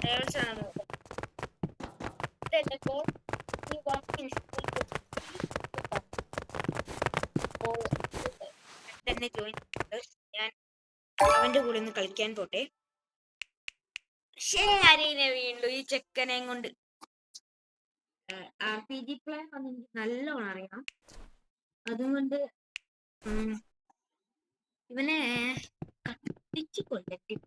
Tables ആണ് നോക്കുന്നത്. ഇതെന്റെ ഫോൺ ഈ തന്നെ ജോയിൻ ചെയ്തിട്ട് ഞാൻ അവന്റെ കൂടെ ഒന്ന് കളിക്കാൻ പോട്ടെ. ശരി, ആരെയും വീണ്ടും ഈ ചെക്കനെയും കൊണ്ട് RPG പ്ലാൻ എനിക്ക് നല്ലോണം അറിയാം. അതുകൊണ്ട് ഇവനെ കത്തിച്ച് കൊല്ലട്ടെ.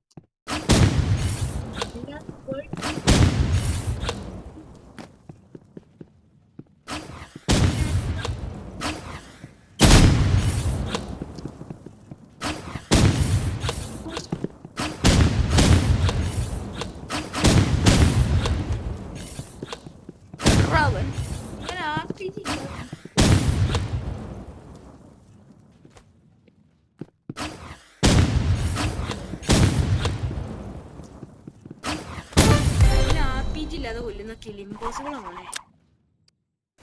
ഇല്ലാതെ കൊല്ലുന്നൊക്കെ ഇമ്പോസിബിൾ ആണ്.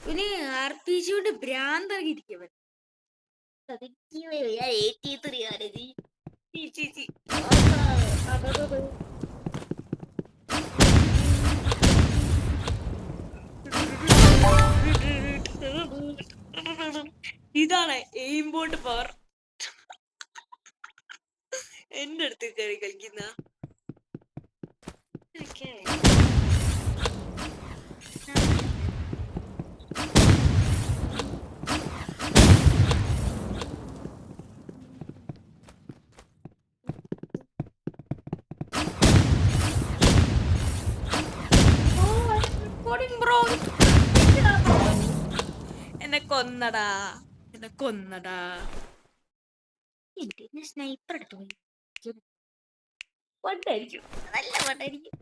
പിന്നെ RPG കൊണ്ട് ഭ്രാന്താകിരിക്കവൻ. ഇതാണ് എയിം ബോട്ട് പവർ. എന്റെ അടുത്ത് കയറി കളിക്കുന്ന എന്നെ കൊന്നടാ, എന്നെ കൊന്നടാ. എന്റെ സ്നൈപ്പർ എടുത്തു പോയി. പണ്ടായിരിക്കും, നല്ല പണ്ടായിരിക്കും.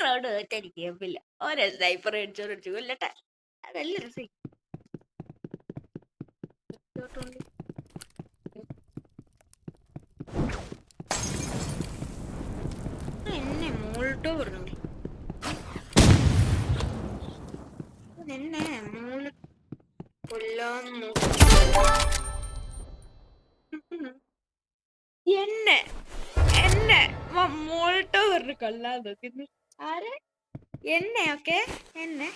റൗണ്ട് തോറ്റായിരിക്കില്ല. ഓരോ സ്നൈപ്പർ അടിച്ചോടിച്ചു കൊല്ലട്ടെ. അതല്ല രസം. എന്നെ മോൾട്ടോ പറഞ്ഞു, എന്നെ മോള് കൊല്ലാൻ എന്നെ എന്നെ മോൾട്ടോ പറഞ്ഞു കൊല്ലാൻ നോക്കുന്നു. ആരെ? എന്നെ. ഓക്കെ, എന്നെ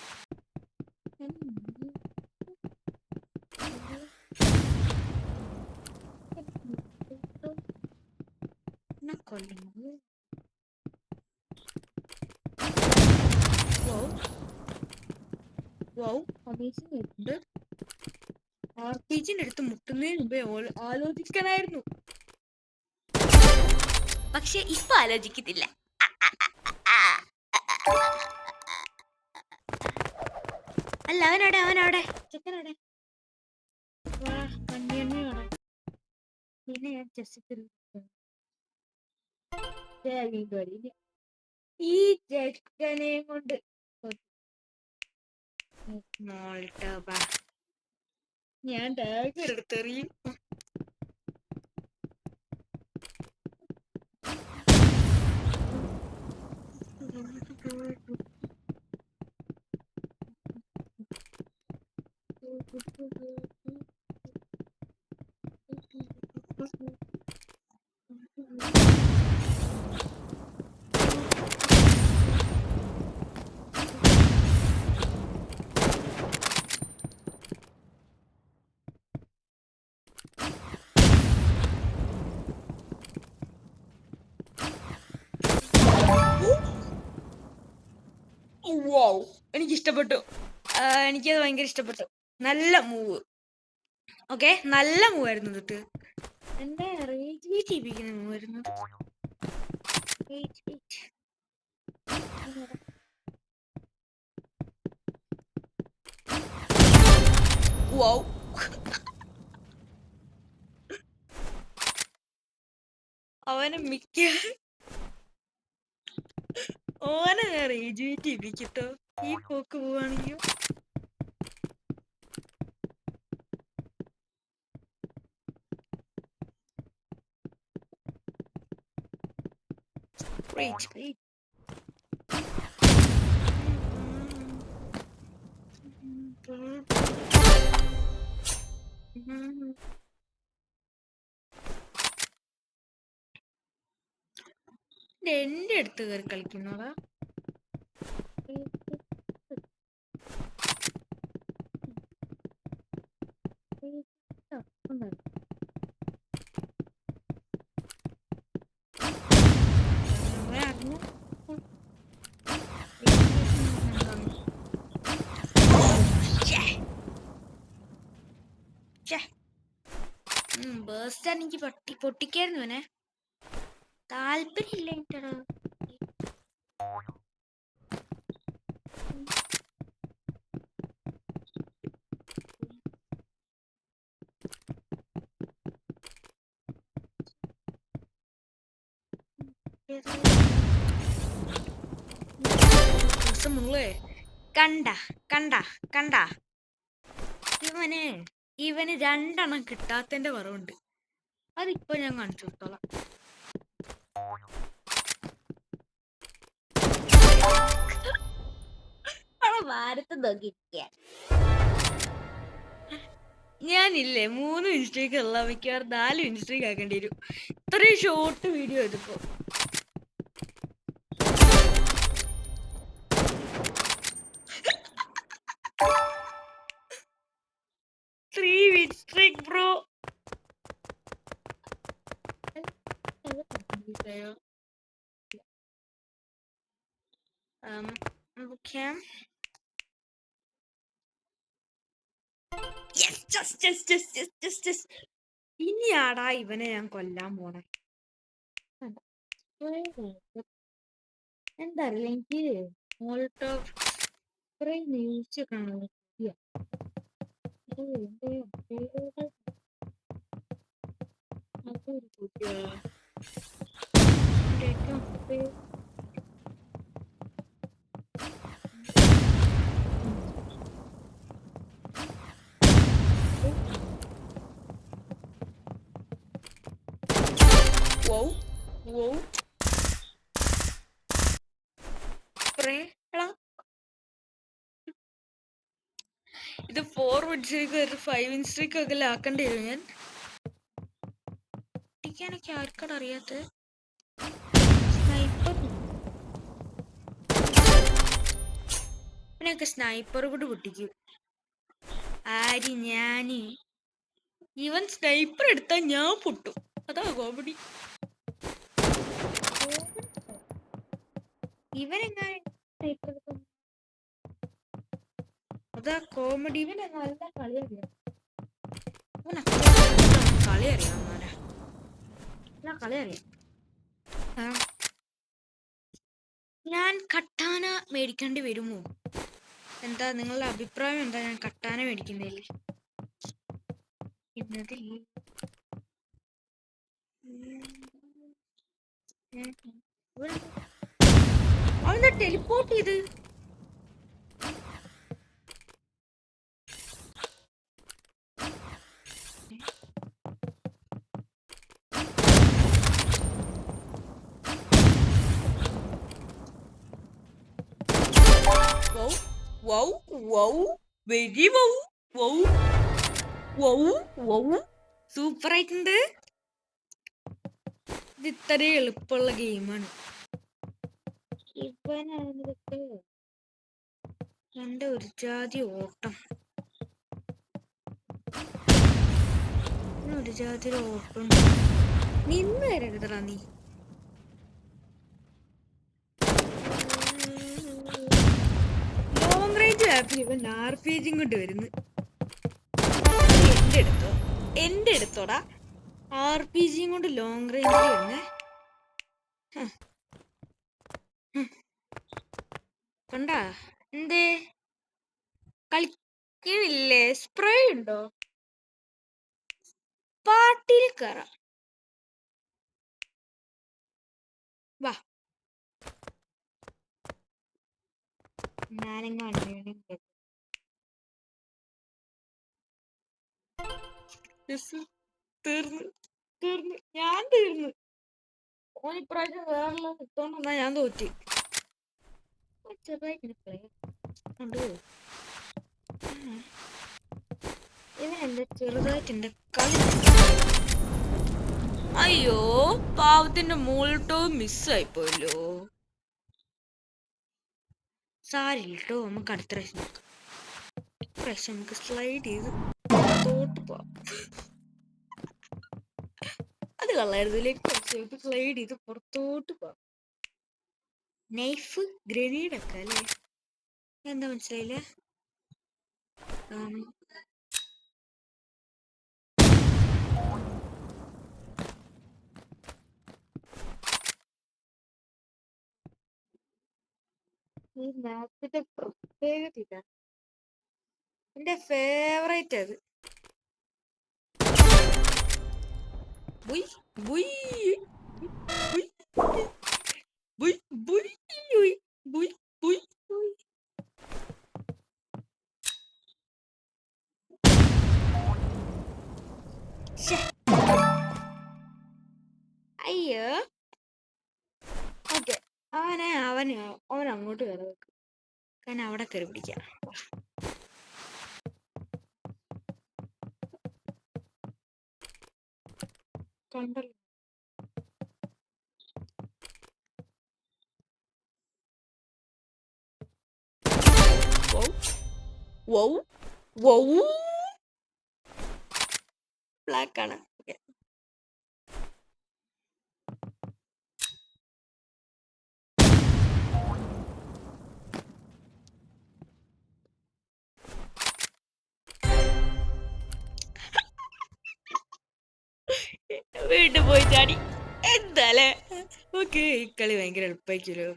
കൊല്ലുന്നു. RPG അടുത്ത് മുട്ടുന്നതിന് മുമ്പേ ആലോചിക്കണായിരുന്നു. പക്ഷെ ഇപ്പൊ ആലോചിക്കത്തില്ല. അല്ല, അവനവിടെ ചെക്കനവിടെ. പിന്നെ ഞാൻ ഈ ചെക്കനെ കൊണ്ട് ഞാൻ ഡാഗർ എടുത്തെറിയും. എനിക്കിഷ്ടപ്പെട്ടു. എനിക്കത് ഭയങ്കര ഇഷ്ടപ്പെട്ടു. നല്ല മൂവ്. ഓക്കെ, നല്ല മൂവായിരുന്നു. തൊട്ട് എന്റെ റേജ് ചെയ്യിപ്പിക്കുന്ന മൂവായിരുന്നു. അവനെ ഓനെ റേജ് ചെയ്യിപ്പിക്കട്ടോ. ഈ പോക്ക് പോവാണെങ്കിൽ എന്റെ അടുത്ത് കയറി കളിക്കുന്നതാ. ബേസ്റ്റ് എനിക്ക് പൊട്ടിക്കായിരുന്നു അവനെ. താല്പര്യമില്ല എനിക്കടാ. കണ്ട കണ്ട കണ്ട ഇവന് 2 എണ്ണം കിട്ടാത്തതിന്റെ കുറവുണ്ട്. അതിപ്പോ ഞാൻ കാണിച്ചു കൊടുത്തോളാം. ഭാരത്ത് നോക്കിയിരിക്കുക. ഞാനില്ലേ 3 മിനിറ്റേക്ക് ഉള്ള മിക്കവാറും 4 മിനിറ്റേക്ക് ആക്കേണ്ടി വരും. ഇത്രയും ഷോർട്ട് വീഡിയോ ഇതിപ്പോ. Bro okay. Yes. ഇനിയാടാ ഇവനെ ഞാൻ കൊല്ലാൻ പോണേ. എന്താ അറിയില്ല, എനിക്ക് മോൾട്ടോവ് യൂസ് കാണാൻ ഇത് 4 മിനിറ്റ്സിലേക്ക് ഒരു 5 മിനിറ്റ്സിലേക്ക് ഒക്കെ ആക്കേണ്ടി വരും. ഞാൻ പൊട്ടിക്കാനൊക്കെ ആർക്കട അറിയാത്ത സ്നൈപ്പർ സ്നൈപ്പർ കൂടെ പൊട്ടിക്കും. ആര്? ഞാന്. ഇവൻ സ്നൈപ്പർ എടുത്താൽ ഞാൻ പൊട്ടും. അതാ കോമഡി. ഇവനെങ്ങനെ സ്നൈപ്പർ എടുക്കും? അതാ കോമഡി. ഇവനെ നല്ല കളി അറിയാം. കളി അറിയാം. കളി അറിയാം. ഞാൻ കട്ടാന മേടിക്കേണ്ടി വരുമോ? എന്താ നിങ്ങളുടെ അഭിപ്രായം? എന്താ ഞാൻ കട്ടാന മേടിക്കുന്നതിൽ? അവനെ ടെലിപ്പോർട്ട് ചെയ്ത് സൂപ്പർ ആയിട്ടുണ്ട്. ഇത് ഇത്രയും എളുപ്പമുള്ള ഗെയിമാണ്. ഇവനൊക്കെ എന്റെ ഒരു ജാതി ഓട്ടം. ഒരു ജാതി ഓട്ടം നിന്ന് തരരുതടാ നീ. ലോങ് റേഞ്ച് ആപ്പിൽ ഇവൻ RPG കൊണ്ട് വരുന്നു. എന്റെ അടുത്തോടാ RPG കൊണ്ട് ലോങ് റേഞ്ച് വരുന്നേ. കണ്ടാ എന്തേ കളിക്കണില്ലേ? സ്പ്രേ ഉണ്ടോ? പാട്ടിൽ കയറാം. വാ, ഞാനെങ്ങാണ് തീർന്നു ഞാൻ തീർന്നു. ഓനിപ്രാവശ്യം വേറെ കിട്ടോണ്ടെന്നാ ഞാൻ തോറ്റി. ഇവനെന്താ ചെറുതായിട്ട് എന്റെ കളി അയ്യോ, പാവത്തിന്റെ മോൾട്ടോ മിസ്സായി പോയല്ലോ. സാരില്ല കേട്ടോ, നമുക്ക് അടുത്ത പ്രാവശ്യം നോക്കാം. പ്രാവശ്യം നമുക്ക് സ്ലൈഡ് ചെയ്ത് തോട്ട് പോവാം. അത് കൊള്ളായിരുന്നു. സ്ലൈഡ് ചെയ്ത് പുറത്തോട്ട് പോവാം. നൈഫ് ഗ്രനേഡ് ഒക്കെ അല്ലേ? എന്താ മനസ്സിലായില്ലേ? ഈ മാപ്പിന്റെ പ്രത്യേകത ഇതാ, എന്റെ ഫേവറേറ്റ് അത്. ബുയ് ബുയ് ബുയ് ബുയ് ബുയ് ബുയ് ബുയ് ബുയ് ബുയ്. അയ്യോ, ഓക്കെ. അവൻ അങ്ങോട്ട് കയറി വെക്കും. കാരണം അവിടെ കയറി പിടിക്കാം. കണ്ടല്ലോ. ബ്ലാക്ക് ആണ്. വീട്ടിൽ പോയി ചാടി. എന്താലേ, ഓക്കെ. ഈ കളി ഭയങ്കര എളുപ്പമായിരിക്കുമല്ലോ.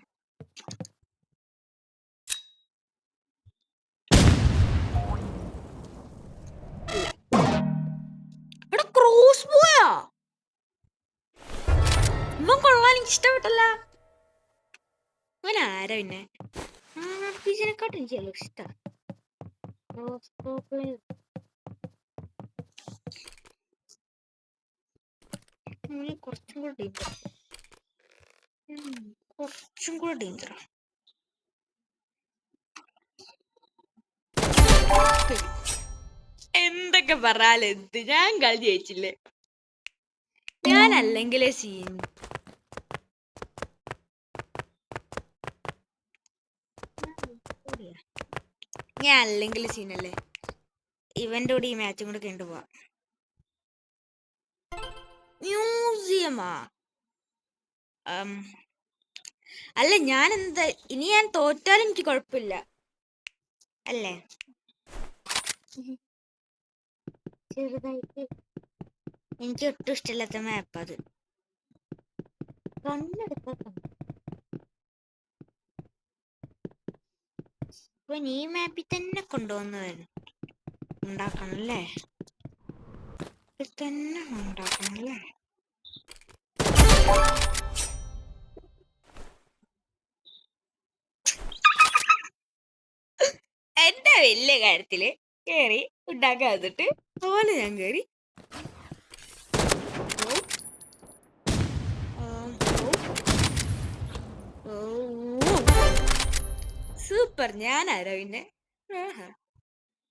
ക്രോസ് ബോയാ കൊള്ളാൻ, എനിക്ക് ഇഷ്ടപ്പെട്ടല്ല. അവൻ ആരാ പിന്നെ? ഇതിനെക്കാട്ടും എനിക്കല്ലോ ഇഷ്ടം. കുറച്ചും കൂടെ ഡേഞ്ചർ, കുറച്ചും കൂടെ ഡേഞ്ചറാ. എന്തൊക്കെ പറഞ്ഞാലും എന്ത്, ഞാൻ കളി ജയിച്ചില്ലേ. ഞാൻ അല്ലെങ്കിലേ സീൻ. ഞാൻ അല്ലെങ്കിൽ സീനല്ലേ. ഇവന്റെ കൂടെ ഈ മാച്ചും കൂടെ കണ്ടുപോവാ. മ്യൂസിയമാ? അല്ല, ഞാൻ എന്താ ഇനി, ഞാൻ തോറ്റാലും എനിക്ക് കുഴപ്പമില്ല അല്ലേ? ചെറുതായിട്ട് എനിക്ക് ഒട്ടും ഇഷ്ടമില്ലാത്ത മാപ്പ് അത്. ഇവൻ ഈ മാപ്പിൽ തന്നെ കൊണ്ടുവന്നവൻ ഉണ്ടാക്കണല്ലേ, തന്നെ ഉണ്ടാക്കണല്ലേ. എന്റെ വലിയ കാര്യത്തില് കേറി ഉണ്ടാക്കാൻ വന്നിട്ട് അതുപോലെ ഞാൻ കേറി. സൂപ്പർ. ഞാനാരോ പിന്നെ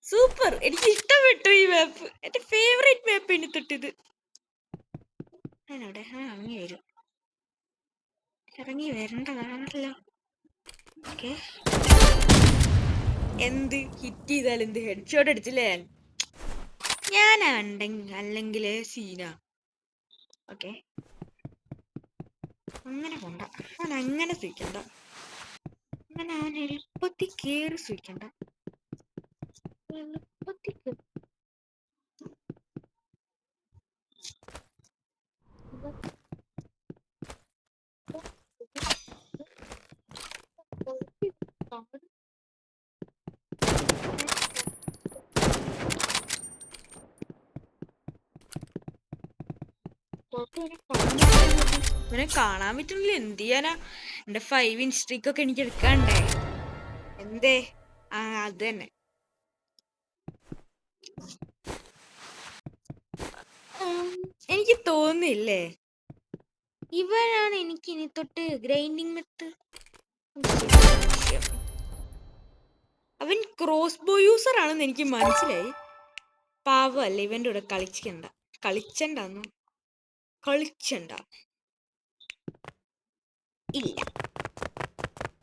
സൂപ്പർ. എനിക്ക് ഇഷ്ടപ്പെട്ടു ഈ മാപ്പ്. എന്റെ ഫേവറേറ്റ് മാപ്പ് ഇനി തൊട്ടിത്. ഞാനവിടെ ഇറങ്ങി വരും. ഇറങ്ങി വരേണ്ടതാണല്ലോ. ഓക്കെ, എന്ത് ഹിറ്റ് ചെയ്താൽ എന്ത്, ഹെഡ് ഷോട്ട് അടിച്ചില്ലേ ഞാനുണ്ടെങ്കിൽ. അല്ലെങ്കിൽ സീന. ഓക്കെ, അങ്ങനെ കൊണ്ട അവൻ അങ്ങനെ സൂക്ഷിക്കണ്ട. അങ്ങനെ അവൻ എളുപ്പത്തിൽ കേറി സൂക്ഷിക്കണ്ട. എളുപ്പത്തിൽ ഇവനെ കാണാൻ പറ്റുന്നില്ല. എന്ത് ചെയ്യാനാ? എന്റെ 5 ഇൻ സ്ട്രീക്ക് ഒക്കെ എനിക്ക് എടുക്കാണ്ടേ. എന്തേ? അത് തന്നെ. എനിക്ക് തോന്നുന്നില്ലേ ഇവനാണ് എനിക്ക് ഇനി തൊട്ട് ഗ്രൈൻഡിങ് മെത്ത്. അവൻ ക്രോസ് ബോ യൂസർ ആണെന്ന് എനിക്ക് മനസ്സിലായി. പാവല്ലേ, ഇവന്റെ കൂടെ കളിച്ചണ്ടെന്നു. കളിച്ചണ്ട. ഇല്ല,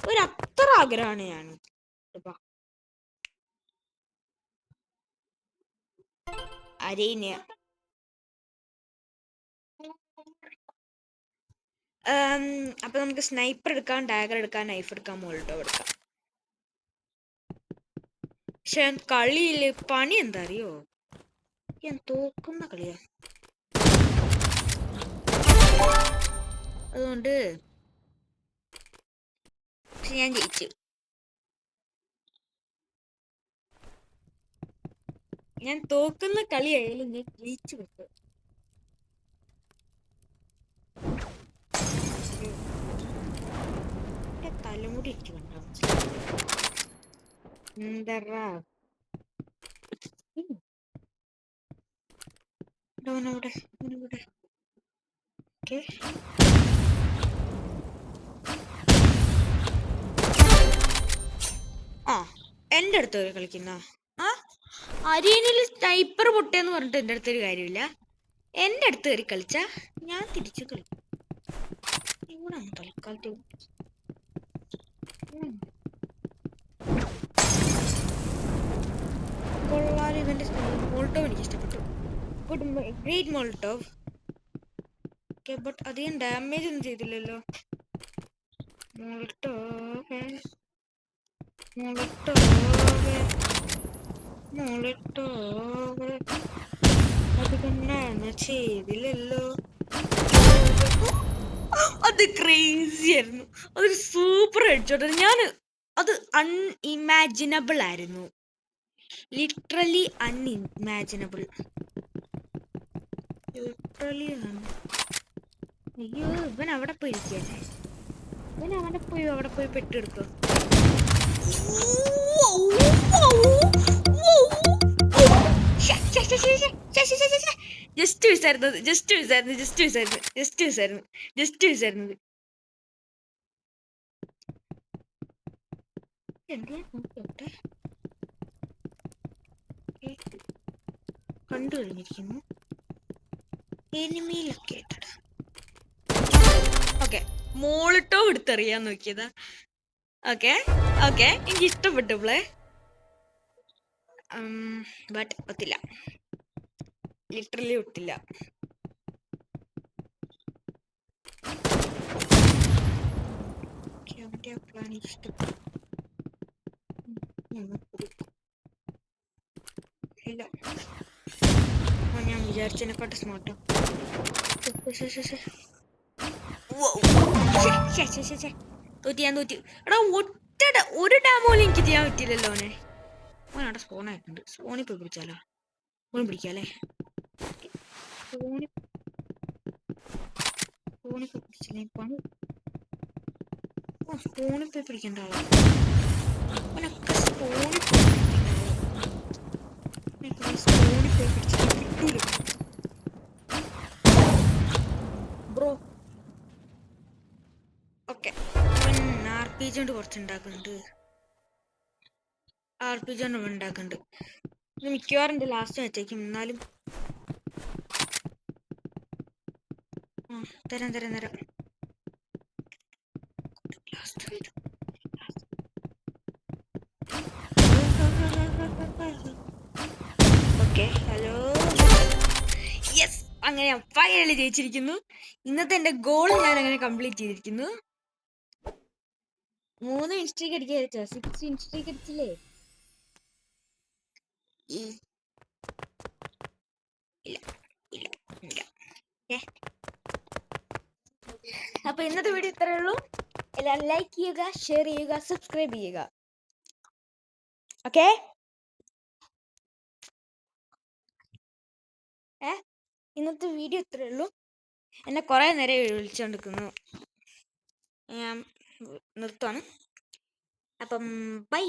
ഒരത്ര ആഗ്രഹമാണ് ഞാൻ. അരീന അപ്പൊ നമുക്ക് സ്നൈപ്പർ എടുക്കാം, ഡാഗർ എടുക്കാം, നൈഫ് എടുക്കാം, മോൾട്ടോ എടുക്കാം. പക്ഷെ കളിയില് പണി എന്താ അറിയോ, ഞാൻ തോക്കുന്ന കളിയാ. അതുകൊണ്ട് ഞാൻ ജയിച്ചു. ഞാൻ തോക്കുന്ന കളിയായാലും ഞാൻ ജയിച്ചു വിട്ടു. തലമുടി എനിക്ക് കണ്ടോ എന്താ ആ എൻ്റെ അടുത്ത് കളിക്കുന്ന ആ അരീനിൽ സ്നൈപ്പർ പൊട്ടേന്ന് പറഞ്ഞിട്ട് എൻ്റെ അടുത്തൊരു കാര്യമില്ല. എൻ്റെ അടുത്ത് കയറി കളിച്ചാ ഞാൻ തിരിച്ചു കളിക്കും. ഇവിടെ തൽക്കാലത്ത് കൊള്ളാലും ഇവൻ്റെ മോൾട്ടോവ് എനിക്ക് ഇഷ്ടപ്പെട്ടു. Good great molotov. Okay, but അധികം ഡാമേജ് ഒന്നും ചെയ്തില്ലല്ലോ. മോൾട്ടോവ് മോൾട്ടോവ് മോൾട്ടോവ് അത് തന്നെ ചെയ്തില്ലല്ലോ. അത് ക്രേസി ആയിരുന്നു. അതൊരു സൂപ്പർ ഹെഡ്ഷോട്ട്. ഞാൻ അത് അൺഇമാജിനബിൾ ആയിരുന്നു, ലിറ്ററലി അൺഇമാജിനബിൾ. ലിറ്ററലി. അയ്യോ, ഇവൻ അവിടെ പോയി ഇരിക്കല്ലേ. ഇവൻ അവിടെ പോയി പെട്ടെടുത്തോ. ജസ്റ്റ് വിസായിരുന്നത് ജസ്റ്റ് വിസായിരുന്നു ജസ്റ്റ് വിസായിരുന്നു ജസ്റ്റ് വിസായിരുന്നു ജസ്റ്റ് വിസായിരുന്നത്. കണ്ടു കഴിഞ്ഞിരിക്കുന്നു. Enemy located. ഓക്കെ, മോളിട്ടോ എടുത്തറിയാൻ നോക്കിയതാ. ഓക്കെ ഓക്കെ, എനിക്ക് ഇഷ്ടപ്പെട്ടു പ്ലേ. ബട്ട് ഒത്തില്ല, ലിറ്ററലി ഒത്തില്ല. പ്ലാൻ ഇഷ്ടപ്പെട്ടു. ഇല്ല, ഞാൻ വിചാരിച്ചതിനെക്കാട്ട് സ്മാർട്ടോ. തോറ്റി, ഞാൻ തോറ്റി. എടാ ഒരു ഡാമോ എനിക്ക് ചെയ്യാൻ പറ്റില്ലല്ലോ. അവൻ അവിടെ സ്പോണായിട്ടുണ്ട്. സ്പോണിൽ പോയി പിടിച്ചാലോ? സ്പോണിൽ പിടിക്കാല്ലേ? സ്പോണിൽ പോയി പിടിച്ചില്ലേ പണി. സ്പോണിൽ പോയി പിടിക്കേണ്ട ആളാ അവനൊക്കെ. സ്പോണിൽ പോയി പിടിച്ചാൽ കിട്ടൂല ബ്രോ. ഓക്കെ, അവൻ RPG കൊണ്ട് കുറച്ചുണ്ടാക്കുന്നുണ്ട്. RPG കൊണ്ട് ഉണ്ടാക്കുന്നുണ്ട്. ഇത് മിക്കവാറും എൻ്റെ ലാസ്റ്റ് വെച്ചേക്കും. എന്നാലും തരാം. Okay, hello. യെസ്, അങ്ങനെ ഞാൻ ഫൈനലി ജയിച്ചിരിക്കുന്നു. ഇന്നത്തെ എൻ്റെ ഗോൾ ഞാൻ അങ്ങനെ കംപ്ലീറ്റ് ചെയ്തിരിക്കുന്നു. 3 ഇൻസ്ട്രീക്ക് അടിക്കാ. 6 ഇൻസ്ട്രീക്ക് അടിച്ചില്ലേ? ഇല്ല. അപ്പൊ ഇന്നത്തെ വീഡിയോ ഇത്രയേ ഉള്ളൂ. എല്ലാവരും ലൈക്ക് ചെയ്യുക, ഷെയർ ചെയ്യുക, സബ്സ്ക്രൈബ് ചെയ്യുക. ഓക്കെ, ഇന്നത്തെ വീഡിയോ ഇത്രയേ ഉള്ളൂ. എന്നെ കുറെ നേരം വിളിച്ചോണ്ടിരിക്കുന്നു. ഞാൻ നിർത്തുവാണ്. അപ്പം ബൈ.